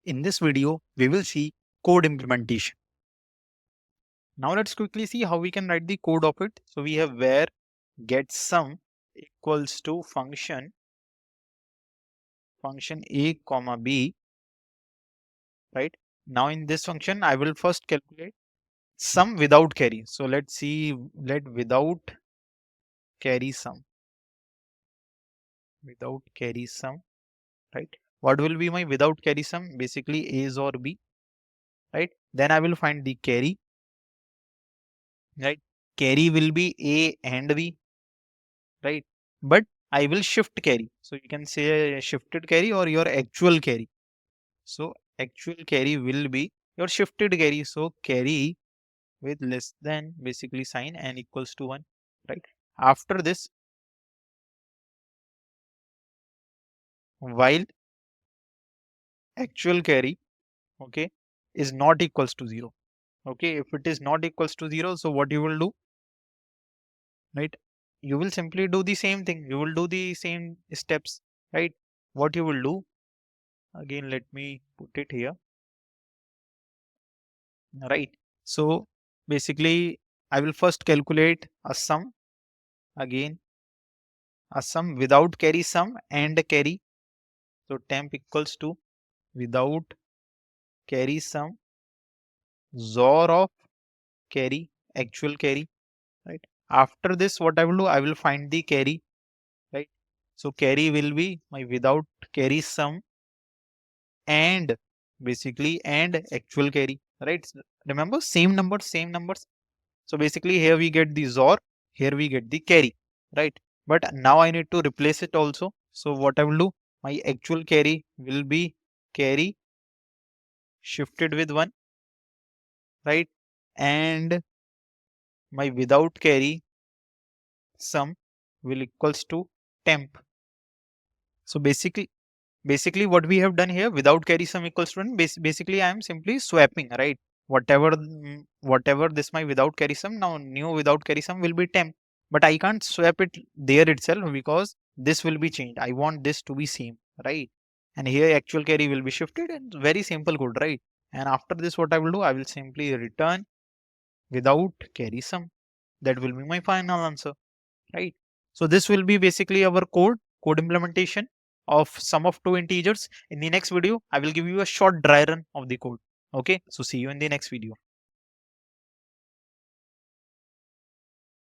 In this video, we will see code implementation. Now let's quickly see how we can write the code of it. So we have where get sum equals to function a comma b, right? Now in this function, I will first calculate sum without carry. So let's see, let without carry sum, right? What will be my without carry sum? Basically A or B, right? Then I will find the carry, right? Carry will be A and B, right? But I will shift carry. So you can say shifted carry or your actual carry. So actual carry will be your shifted carry. So carry with less than basically sign and equals to 1, right? After this, while actual carry, okay, is not equals to 0. Okay, if it is not equals to 0, so what you will do, right? You will simply do the same thing. You will do the same steps, right? What you will do, again, let me put it here, right? So basically, I will first calculate a sum, again, a sum without carry sum and a carry. So temp equals to without carry sum, XOR of carry, actual carry, right? After this, what I will do, I will find the carry, right? So carry will be my without carry sum and basically and actual carry, right? Remember, same numbers. So basically here we get the XOR, here we get the carry, right? But now I need to replace it also. So what I will do, my actual carry will be carry shifted with 1, right? And my without carry sum will equals to temp. So basically what we have done here, without carry sum equals to 1, basically I am simply swapping, right? Whatever this my without carry sum, now new without carry sum will be temp, but I can't swap it there itself because this will be changed. I want this to be same, right? And here actual carry will be shifted, and very simple code, right? And after this, what I will do, I will simply return without carry sum. That will be my final answer, right? So this will be basically our code implementation of sum of two integers. In the next video, I will give you a short dry run of the code. Okay, so see you in the next video.